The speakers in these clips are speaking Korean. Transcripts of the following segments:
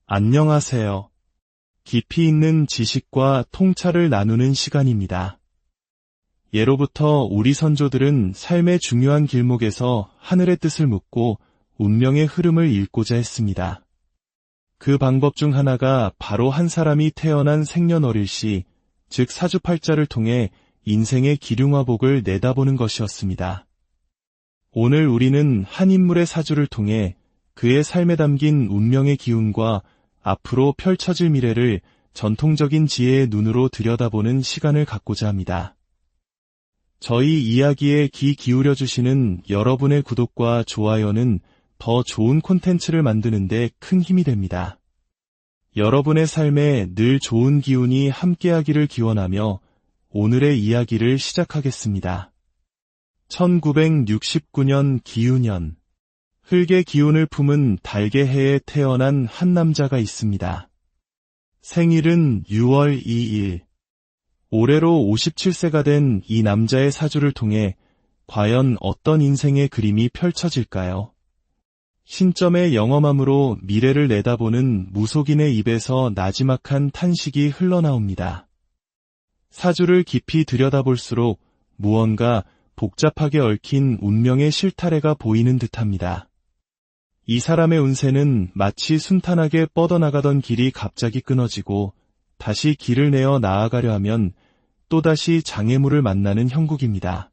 안녕하세요. 깊이 있는 지식과 통찰을 나누는 시간입니다. 예로부터 우리 선조들은 삶의 중요한 길목에서 하늘의 뜻을 묻고 운명의 흐름을 읽고자 했습니다. 그 방법 중 하나가 바로 한 사람이 태어난 생년월일시, 즉 사주팔자를 통해 인생의 기륭화복을 내다보는 것이었습니다. 오늘 우리는 한 인물의 사주를 통해 그의 삶에 담긴 운명의 기운과 앞으로 펼쳐질 미래를 전통적인 지혜의 눈으로 들여다보는 시간을 갖고자 합니다. 저희 이야기에 귀 기울여 주시는 여러분의 구독과 좋아요는 더 좋은 콘텐츠를 만드는 데 큰 힘이 됩니다. 여러분의 삶에 늘 좋은 기운이 함께하기를 기원하며 오늘의 이야기를 시작하겠습니다. 1969년 기유년, 흙의 기운을 품은 달개 해에 태어난 한 남자가 있습니다. 생일은 6월 2일. 올해로 57세가 된 이 남자의 사주를 통해 과연 어떤 인생의 그림이 펼쳐질까요? 신점의 영험함으로 미래를 내다보는 무속인의 입에서 나지막한 탄식이 흘러나옵니다. 사주를 깊이 들여다볼수록 무언가 복잡하게 얽힌 운명의 실타래가 보이는 듯합니다. 이 사람의 운세는 마치 순탄하게 뻗어나가던 길이 갑자기 끊어지고 다시 길을 내어 나아가려 하면 또다시 장애물을 만나는 형국입니다.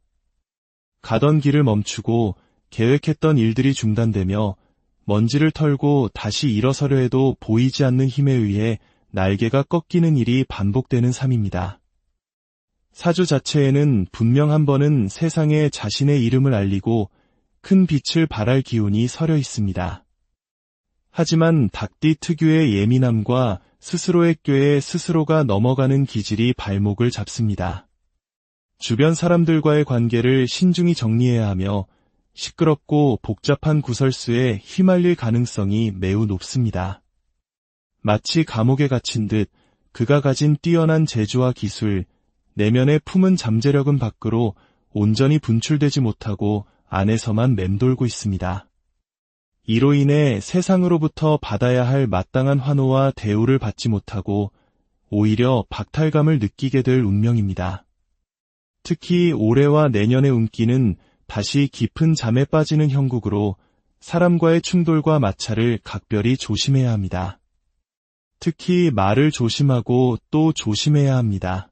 가던 길을 멈추고 계획했던 일들이 중단되며 먼지를 털고 다시 일어서려 해도 보이지 않는 힘에 의해 날개가 꺾이는 일이 반복되는 삶입니다. 사주 자체에는 분명 한 번은 세상에 자신의 이름을 알리고 큰 빛을 발할 기운이 서려 있습니다. 하지만 닭띠 특유의 예민함과 스스로의 꾀에 스스로가 넘어가는 기질이 발목을 잡습니다. 주변 사람들과의 관계를 신중히 정리해야 하며 시끄럽고 복잡한 구설수에 휘말릴 가능성이 매우 높습니다. 마치 감옥에 갇힌 듯 그가 가진 뛰어난 재주와 기술, 내면의 품은 잠재력은 밖으로 온전히 분출되지 못하고 안에서만 맴돌고 있습니다. 이로 인해 세상으로부터 받아야 할 마땅한 환호와 대우를 받지 못하고 오히려 박탈감을 느끼게 될 운명입니다. 특히 올해와 내년의 운기는 다시 깊은 잠에 빠지는 형국으로 사람과의 충돌과 마찰을 각별히 조심해야 합니다. 특히 말을 조심하고 또 조심해야 합니다.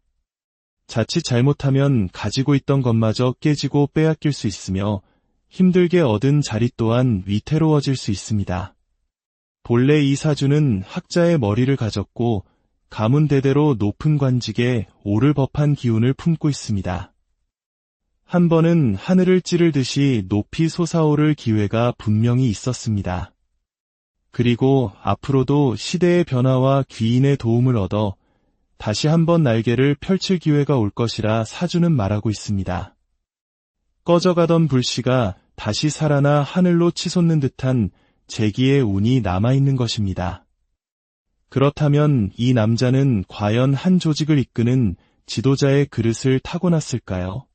자칫 잘못하면 가지고 있던 것마저 깨지고 빼앗길 수 있으며 힘들게 얻은 자리 또한 위태로워질 수 있습니다. 본래 이 사주는 학자의 머리를 가졌고 가문대대로 높은 관직에 오를 법한 기운을 품고 있습니다. 한 번은 하늘을 찌를 듯이 높이 솟아오를 기회가 분명히 있었습니다. 그리고 앞으로도 시대의 변화와 귀인의 도움을 얻어 다시 한번 날개를 펼칠 기회가 올 것이라 사주는 말하고 있습니다. 꺼져가던 불씨가 다시 살아나 하늘로 치솟는 듯한 재기의 운이 남아있는 것입니다. 그렇다면 이 남자는 과연 한 조직을 이끄는 지도자의 그릇을 타고났을까요?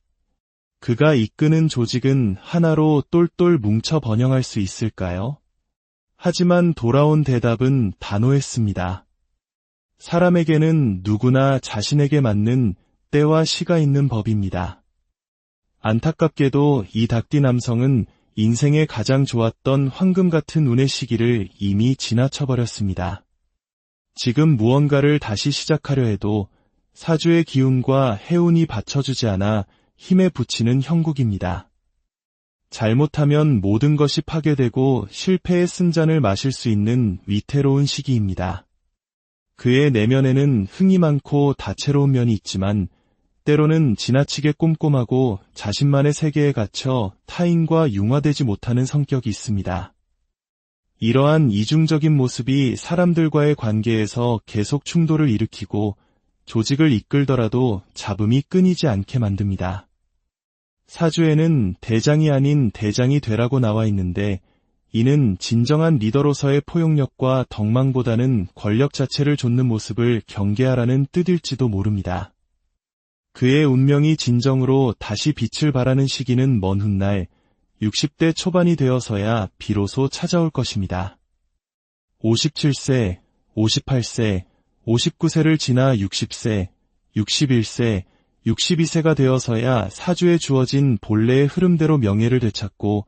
그가 이끄는 조직은 하나로 똘똘 뭉쳐 번영할 수 있을까요? 하지만 돌아온 대답은 단호했습니다. 사람에게는 누구나 자신에게 맞는 때와 시가 있는 법입니다. 안타깝게도 이 닭띠 남성은 인생에 가장 좋았던 황금 같은 운의 시기를 이미 지나쳐버렸습니다. 지금 무언가를 다시 시작하려 해도 사주의 기운과 해운이 받쳐주지 않아 힘에 부치는 형국입니다. 잘못하면 모든 것이 파괴되고 실패의 쓴잔을 마실 수 있는 위태로운 시기입니다. 그의 내면에는 흥이 많고 다채로운 면이 있지만 때로는 지나치게 꼼꼼하고 자신만의 세계에 갇혀 타인과 융화되지 못하는 성격이 있습니다. 이러한 이중적인 모습이 사람들과의 관계에서 계속 충돌을 일으키고 조직을 이끌더라도 잡음이 끊이지 않게 만듭니다. 사주에는 대장이 아닌 대장이 되라고 나와 있는데 이는 진정한 리더로서의 포용력과 덕망보다는 권력 자체를 좇는 모습을 경계하라는 뜻일지도 모릅니다. 그의 운명이 진정으로 다시 빛을 발하는 시기는 먼 훗날 60대 초반이 되어서야 비로소 찾아올 것입니다. 57세, 58세, 59세를 지나 60세, 61세, 62세가 되어서야 사주에 주어진 본래의 흐름대로 명예를 되찾고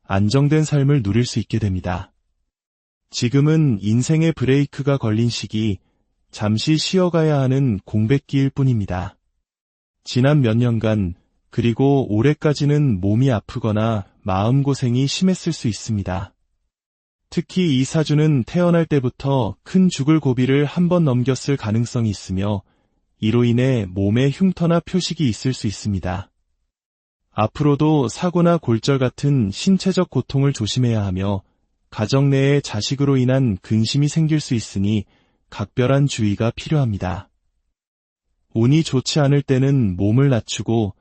안정된 삶을 누릴 수 있게 됩니다. 지금은 인생의 브레이크가 걸린 시기, 잠시 쉬어가야 하는 공백기일 뿐입니다. 지난 몇 년간, 그리고 올해까지는 몸이 아프거나 마음고생이 심했을 수 있습니다. 특히 이 사주는 태어날 때부터 큰 죽을 고비를 한 번 넘겼을 가능성이 있으며 이로 인해 몸에 흉터나 표식이 있을 수 있습니다. 앞으로도 사고나 골절 같은 신체적 고통을 조심해야 하며 가정 내에 자식으로 인한 근심이 생길 수 있으니 각별한 주의가 필요합니다. 운이 좋지 않을 때는 몸을 낮추고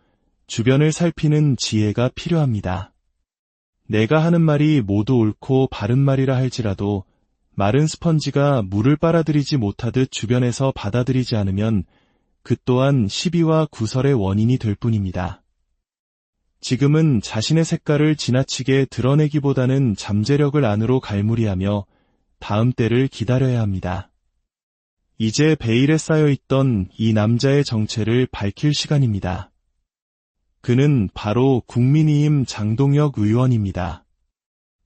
주변을 살피는 지혜가 필요합니다. 내가 하는 말이 모두 옳고 바른 말이라 할지라도 마른 스펀지가 물을 빨아들이지 못하듯 주변에서 받아들이지 않으면 그 또한 시비와 구설의 원인이 될 뿐입니다. 지금은 자신의 색깔을 지나치게 드러내기보다는 잠재력을 안으로 갈무리하며 다음 때를 기다려야 합니다. 이제 베일에 쌓여있던 이 남자의 정체를 밝힐 시간입니다. 그는 바로 국민의힘 장동혁 의원입니다.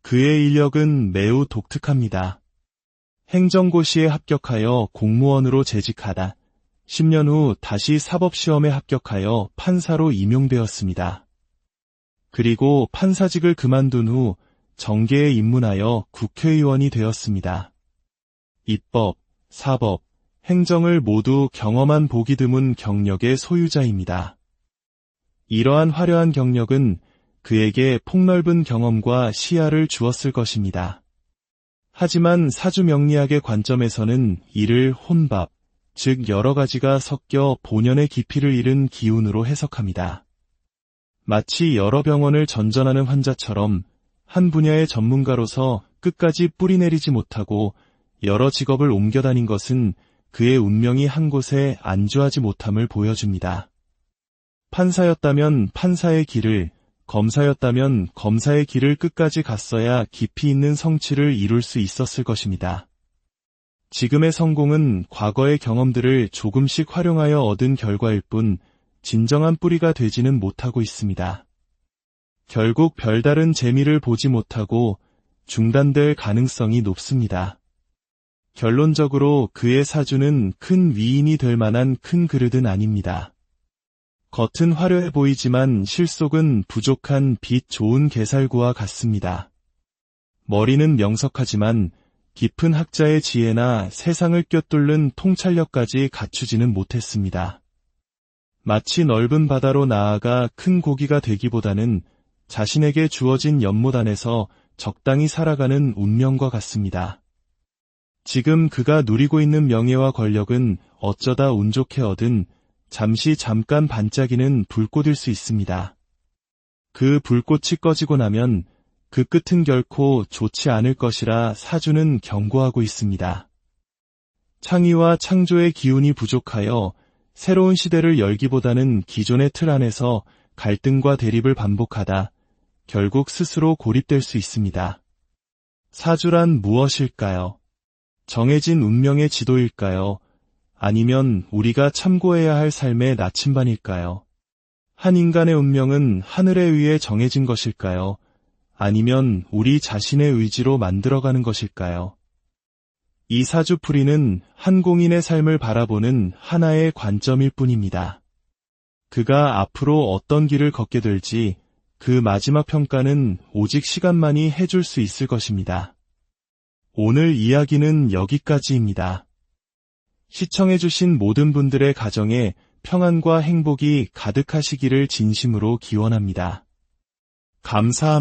그의 인력은 매우 독특합니다. 행정고시에 합격하여 공무원으로 재직하다 10년 후 다시 사법시험에 합격하여 판사로 임용되었습니다. 그리고 판사직을 그만둔 후 정계에 입문하여 국회의원이 되었습니다. 입법, 사법, 행정을 모두 경험한 보기 드문 경력의 소유자입니다. 이러한 화려한 경력은 그에게 폭넓은 경험과 시야를 주었을 것입니다. 하지만 사주명리학의 관점에서는 이를 혼밥, 즉 여러 가지가 섞여 본연의 깊이를 잃은 기운으로 해석합니다. 마치 여러 병원을 전전하는 환자처럼 한 분야의 전문가로서 끝까지 뿌리내리지 못하고 여러 직업을 옮겨다닌 것은 그의 운명이 한 곳에 안주하지 못함을 보여줍니다. 판사였다면 판사의 길을, 검사였다면 검사의 길을 끝까지 갔어야 깊이 있는 성취를 이룰 수 있었을 것입니다. 지금의 성공은 과거의 경험들을 조금씩 활용하여 얻은 결과일 뿐 진정한 뿌리가 되지는 못하고 있습니다. 결국 별다른 재미를 보지 못하고 중단될 가능성이 높습니다. 결론적으로 그의 사주는 큰 위인이 될 만한 큰 그릇은 아닙니다. 겉은 화려해 보이지만 실속은 부족한 빛 좋은 게살구와 같습니다. 머리는 명석하지만 깊은 학자의 지혜나 세상을 꿰뚫는 통찰력까지 갖추지는 못했습니다. 마치 넓은 바다로 나아가 큰 고기가 되기보다는 자신에게 주어진 연못 안에서 적당히 살아가는 운명과 같습니다. 지금 그가 누리고 있는 명예와 권력은 어쩌다 운 좋게 얻은 잠깐 반짝이는 불꽃일 수 있습니다. 그 불꽃이 꺼지고 나면 그 끝은 결코 좋지 않을 것이라 사주는 경고하고 있습니다. 창의와 창조의 기운이 부족하여 새로운 시대를 열기보다는 기존의 틀 안에서 갈등과 대립을 반복하다 결국 스스로 고립될 수 있습니다. 사주란 무엇일까요? 정해진 운명의 지도일까요? 아니면 우리가 참고해야 할 삶의 나침반일까요? 한 인간의 운명은 하늘에 의해 정해진 것일까요? 아니면 우리 자신의 의지로 만들어가는 것일까요? 이 사주풀이는 한 공인의 삶을 바라보는 하나의 관점일 뿐입니다. 그가 앞으로 어떤 길을 걷게 될지 그 마지막 평가는 오직 시간만이 해줄 수 있을 것입니다. 오늘 이야기는 여기까지입니다. 시청해주신 모든 분들의 가정에 평안과 행복이 가득하시기를 진심으로 기원합니다. 감사합니다.